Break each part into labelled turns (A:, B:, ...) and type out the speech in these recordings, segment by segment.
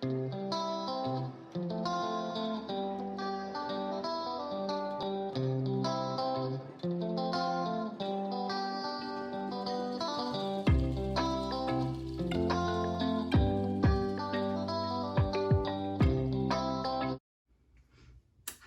A: Hi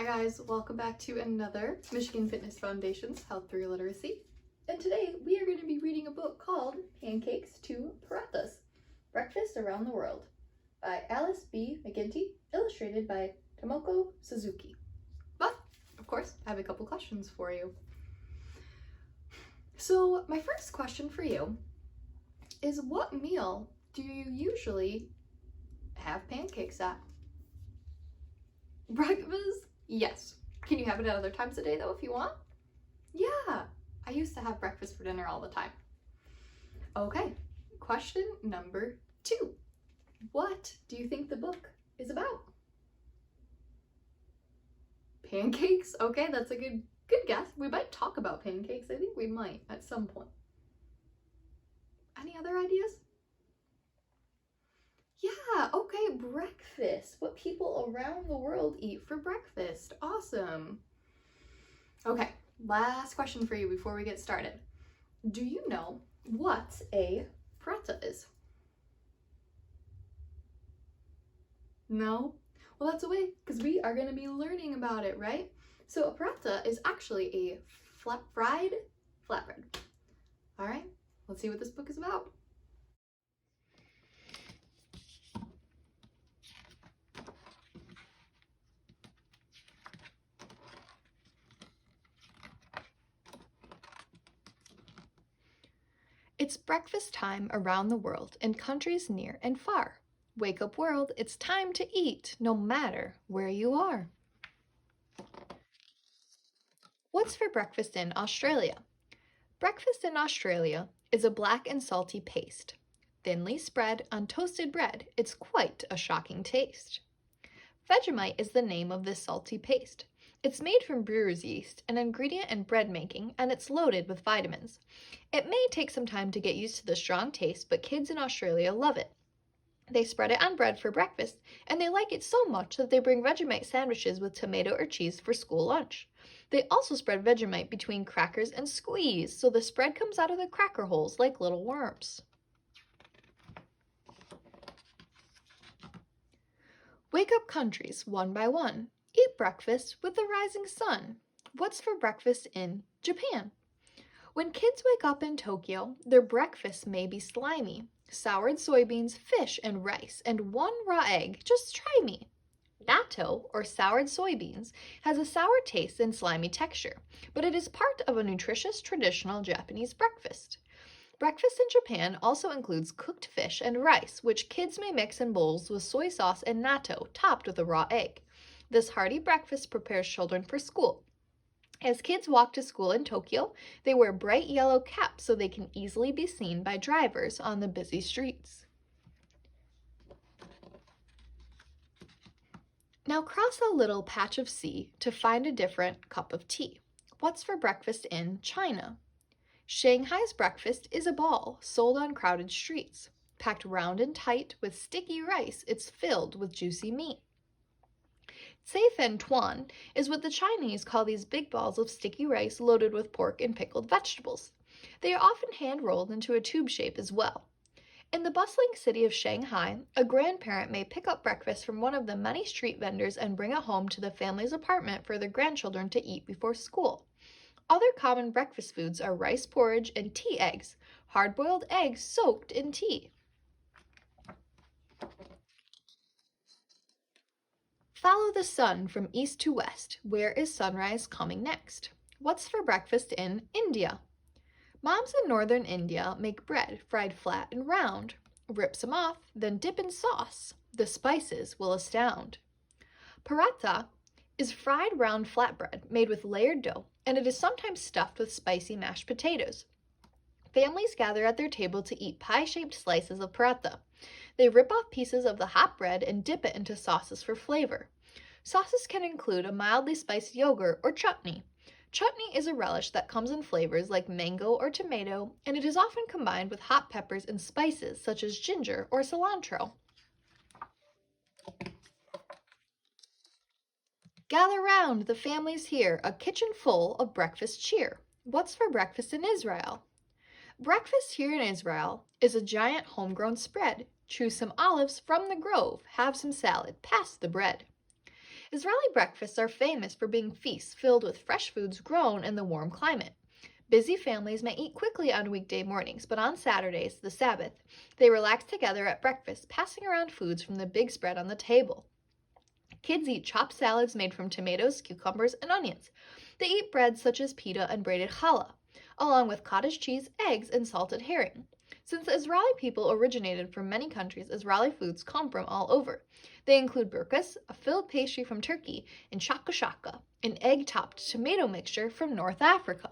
A: guys, welcome back to another Michigan Fitness Foundation's Health Through Literacy. And today we are going to be reading a book called Pancakes to Parathas, Breakfast Around the World by Alice B. McGinty, illustrated by Tomoko Suzuki. But, of course, I have a couple questions for you. So my first question for you is, what meal do you usually have pancakes at? Breakfast? Yes. Can you have it at other times of the day though if you want? Yeah, I used to have breakfast for dinner all the time. Okay, question number 2. What do you think the book is about? Pancakes? Okay, that's a good guess. We might talk about pancakes. I think we might at some point. Any other ideas? Yeah, okay, breakfast. What people around the world eat for breakfast. Awesome. Okay, last question for you before we get started. Do you know what a paratha is? No? Well, that's okay, because we are going to be learning about it, right? So a paratha is actually a fried flatbread. All right, let's see what this book is about.
B: It's breakfast time around the world in countries near and far. Wake up world, it's time to eat, no matter where you are. What's for breakfast in Australia? Breakfast in Australia is a black and salty paste. Thinly spread on toasted bread, it's quite a shocking taste. Vegemite is the name of this salty paste. It's made from brewer's yeast, an ingredient in bread making, and it's loaded with vitamins. It may take some time to get used to the strong taste, but kids in Australia love it. They spread it on bread for breakfast, and they like it so much that they bring Vegemite sandwiches with tomato or cheese for school lunch. They also spread Vegemite between crackers and squeeze, so the spread comes out of the cracker holes like little worms. Wake up countries one by one. Eat breakfast with the rising sun. What's for breakfast in Japan? When kids wake up in Tokyo, their breakfast may be slimy. Soured soybeans, fish, and rice, and 1 raw egg. Just try me. Natto, or soured soybeans, has a sour taste and slimy texture, but it is part of a nutritious traditional Japanese breakfast. Breakfast in Japan also includes cooked fish and rice, which kids may mix in bowls with soy sauce and natto topped with a raw egg. This hearty breakfast prepares children for school. As kids walk to school in Tokyo, they wear bright yellow caps so they can easily be seen by drivers on the busy streets. Now cross a little patch of sea to find a different cup of tea. What's for breakfast in China? Shanghai's breakfast is a ball sold on crowded streets. Packed round and tight with sticky rice, it's filled with juicy meat. Seifen tuan is what the Chinese call these big balls of sticky rice loaded with pork and pickled vegetables. They are often hand-rolled into a tube shape as well. In the bustling city of Shanghai, a grandparent may pick up breakfast from one of the many street vendors and bring it home to the family's apartment for their grandchildren to eat before school. Other common breakfast foods are rice porridge and tea eggs, hard-boiled eggs soaked in tea. Follow the sun from east to west. Where is sunrise coming next? What's for breakfast in India? Moms in northern India make bread fried flat and round. Rip some off, then dip in sauce. The spices will astound. Paratha is fried round flatbread made with layered dough, and it is sometimes stuffed with spicy mashed potatoes. Families gather at their table to eat pie-shaped slices of paratha. They rip off pieces of the hot bread and dip it into sauces for flavor. Sauces can include a mildly spiced yogurt or chutney. Chutney is a relish that comes in flavors like mango or tomato, and it is often combined with hot peppers and spices such as ginger or cilantro. Gather round, the family's here, a kitchen full of breakfast cheer. What's for breakfast in Israel? Breakfast here in Israel is a giant homegrown spread. Choose some olives from the grove, have some salad, pass the bread. Israeli breakfasts are famous for being feasts filled with fresh foods grown in the warm climate. Busy families may eat quickly on weekday mornings, but on Saturdays, the Sabbath, they relax together at breakfast, passing around foods from the big spread on the table. Kids eat chopped salads made from tomatoes, cucumbers, and onions. They eat breads such as pita and braided challah, along with cottage cheese, eggs, and salted herring. Since the Israeli people originated from many countries, Israeli foods come from all over. They include burkas, a filled pastry from Turkey, and shaka, an egg-topped tomato mixture from North Africa.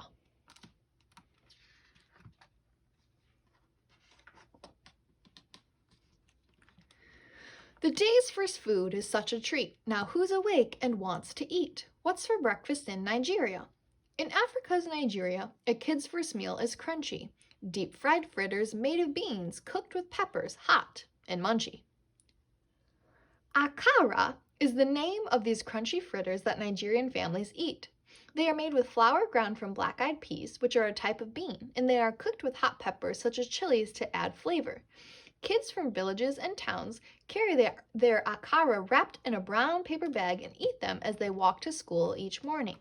B: The day's first food is such a treat. Now who's awake and wants to eat? What's for breakfast in Nigeria? In Africa's Nigeria, a kid's first meal is crunchy. Deep-fried fritters made of beans cooked with peppers, hot and munchy. Akara is the name of these crunchy fritters that Nigerian families eat. They are made with flour ground from black-eyed peas, which are a type of bean, and they are cooked with hot peppers such as chilies to add flavor. Kids from villages and towns carry their akara wrapped in a brown paper bag and eat them as they walk to school each morning.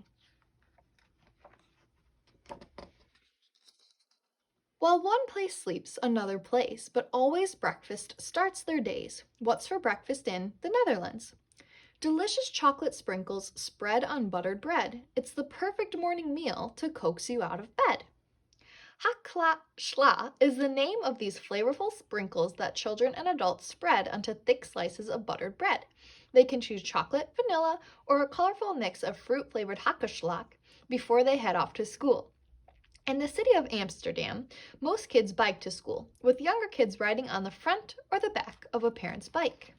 B: While one place sleeps, another place, but always breakfast starts their days. What's for breakfast in the Netherlands? Delicious chocolate sprinkles spread on buttered bread. It's the perfect morning meal to coax you out of bed. Hakla schla is the name of these flavorful sprinkles that children and adults spread onto thick slices of buttered bread. They can choose chocolate, vanilla, or a colorful mix of fruit-flavored hagelslag before they head off to school. In the city of Amsterdam, most kids bike to school, with younger kids riding on the front or the back of a parent's bike.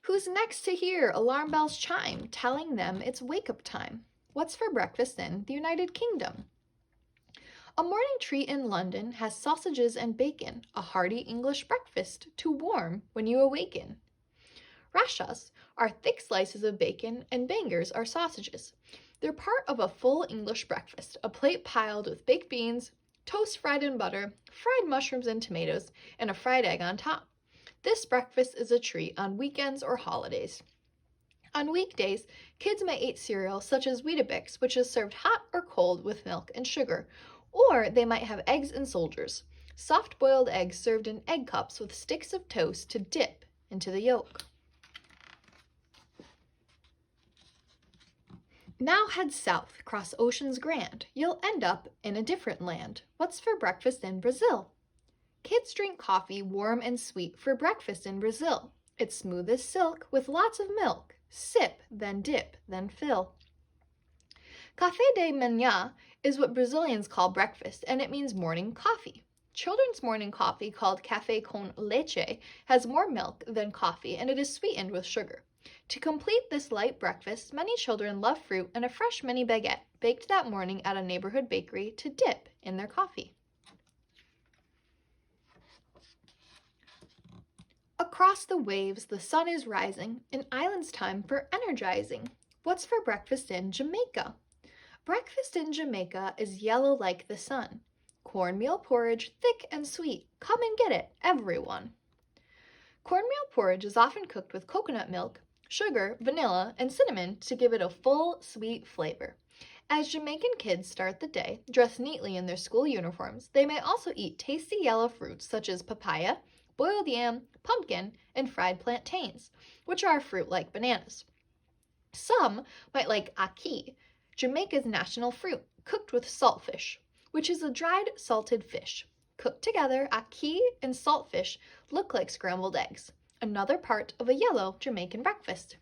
B: Who's next to hear alarm bells chime, telling them it's wake-up time? What's for breakfast in the United Kingdom? A morning treat in London has sausages and bacon, a hearty English breakfast to warm when you awaken. Rashas are thick slices of bacon and bangers are sausages. They're part of a full English breakfast, a plate piled with baked beans, toast fried in butter, fried mushrooms and tomatoes, and a fried egg on top. This breakfast is a treat on weekends or holidays. On weekdays, kids may eat cereal such as Weetabix, which is served hot or cold with milk and sugar, or they might have eggs and soldiers, soft-boiled eggs served in egg cups with sticks of toast to dip into the yolk. Now head south, cross oceans grand. You'll end up in a different land. What's for breakfast in Brazil? Kids drink coffee warm and sweet for breakfast in Brazil. It's smooth as silk with lots of milk. Sip, then dip, then fill. Café da manhã is what Brazilians call breakfast, and it means morning coffee. Children's morning coffee, called café com leite, has more milk than coffee, and it is sweetened with sugar. To complete this light breakfast, many children love fruit and a fresh mini baguette baked that morning at a neighborhood bakery to dip in their coffee. Across the waves, the sun is rising, an island's time for energizing. What's for breakfast in Jamaica? Breakfast in Jamaica is yellow like the sun. Cornmeal porridge, thick and sweet. Come and get it, everyone. Cornmeal porridge is often cooked with coconut milk, sugar, vanilla, and cinnamon to give it a full, sweet flavor. As Jamaican kids start the day, dressed neatly in their school uniforms, they may also eat tasty yellow fruits such as papaya, boiled yam, pumpkin, and fried plantains, which are fruit like bananas. Some might like ackee, Jamaica's national fruit, cooked with saltfish, which is a dried salted fish. Cooked together, ackee and saltfish look like scrambled eggs, another part of a yellow Jamaican breakfast.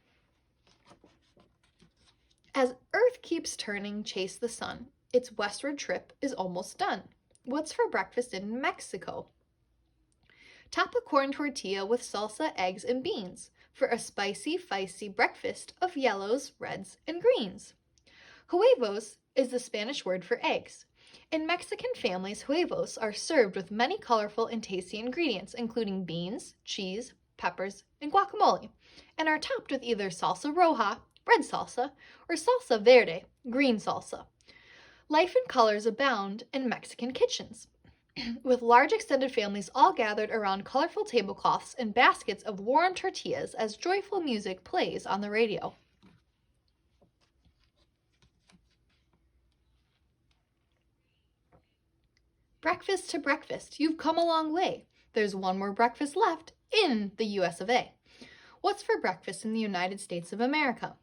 B: As Earth keeps turning, chase the sun. Its westward trip is almost done. What's for breakfast in Mexico? Top a corn tortilla with salsa, eggs, and beans for a spicy, feisty breakfast of yellows, reds, and greens. Huevos is the Spanish word for eggs. In Mexican families, huevos are served with many colorful and tasty ingredients, including beans, cheese, peppers, and guacamole, and are topped with either salsa roja, red salsa, or salsa verde, green salsa. Life and colors abound in Mexican kitchens, with large extended families all gathered around colorful tablecloths and baskets of warm tortillas as joyful music plays on the radio. Breakfast to breakfast, you've come a long way. There's one more breakfast left in the US of A. What's for breakfast in the United States of America?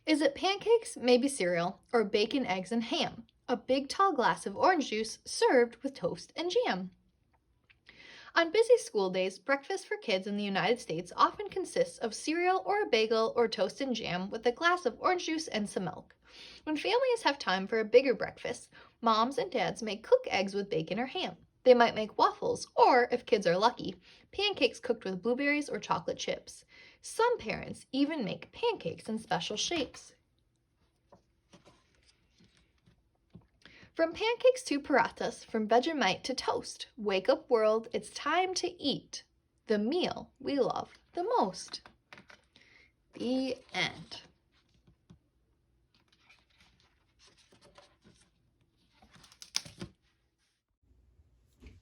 B: Is it pancakes, maybe cereal, or bacon, eggs, and ham? A big tall glass of orange juice served with toast and jam. On busy school days, breakfast for kids in the United States often consists of cereal or a bagel or toast and jam with a glass of orange juice and some milk. When families have time for a bigger breakfast, moms and dads may cook eggs with bacon or ham. They might make waffles, or, if kids are lucky, pancakes cooked with blueberries or chocolate chips. Some parents even make pancakes in special shapes. From pancakes to parathas, from Vegemite to toast, wake up world, it's time to eat the meal we love the most. The end.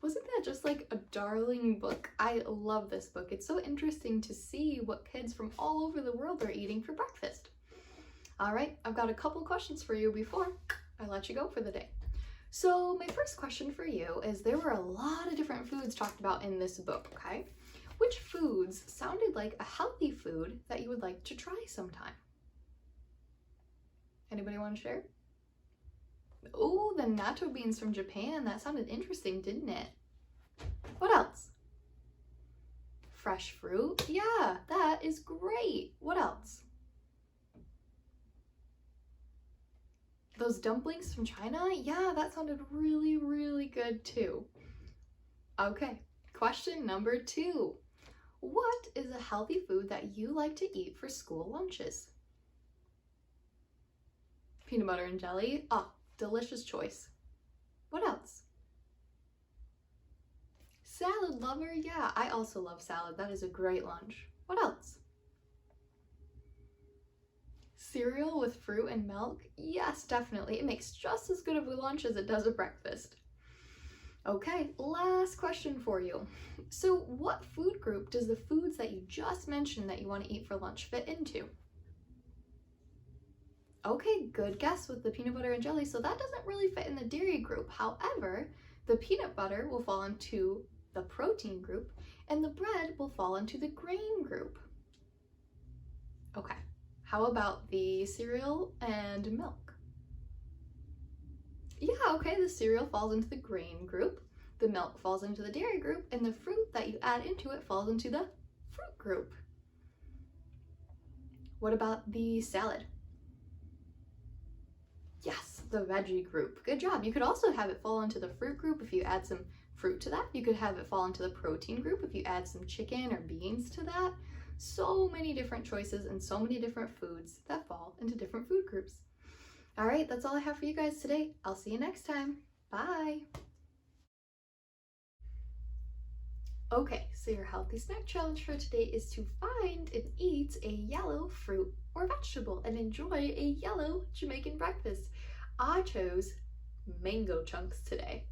A: Wasn't that just like a darling book? I love this book. It's so interesting to see what kids from all over the world are eating for breakfast. All right, I've got a couple questions for you before I let you go for the day. So my first question for you is, there were a lot of different foods talked about in this book, okay? Which foods sounded like a healthy food that you would like to try sometime? Anybody want to share? Oh, the natto beans from Japan. That sounded interesting, didn't it? What else? Fresh fruit? Yeah, that is great. What else? Those dumplings from China? Yeah, that sounded really, really good too. Okay, question number 2. What is a healthy food that you like to eat for school lunches? Peanut butter and jelly? Oh, delicious choice. What else? Salad lover? Yeah, I also love salad. That is a great lunch. What else? Cereal with fruit and milk? Yes, definitely. It makes just as good of a lunch as it does a breakfast. Okay, last question for you. So what food group does the foods that you just mentioned that you want to eat for lunch fit into? Okay, good guess with the peanut butter and jelly. So that doesn't really fit in the dairy group. However, the peanut butter will fall into the protein group and the bread will fall into the grain group. Okay. How about the cereal and milk? Yeah, okay, the cereal falls into the grain group, the milk falls into the dairy group, and the fruit that you add into it falls into the fruit group. What about the salad? Yes, the veggie group. Good job. You could also have it fall into the fruit group if you add some fruit to that. You could have it fall into the protein group if you add some chicken or beans to that. So many different choices and so many different foods that fall into different food groups. All right, that's all I have for you guys today. I'll see you next time. Bye. Okay, so your healthy snack challenge for today is to find and eat a yellow fruit or vegetable and enjoy a yellow Jamaican breakfast. I chose mango chunks today.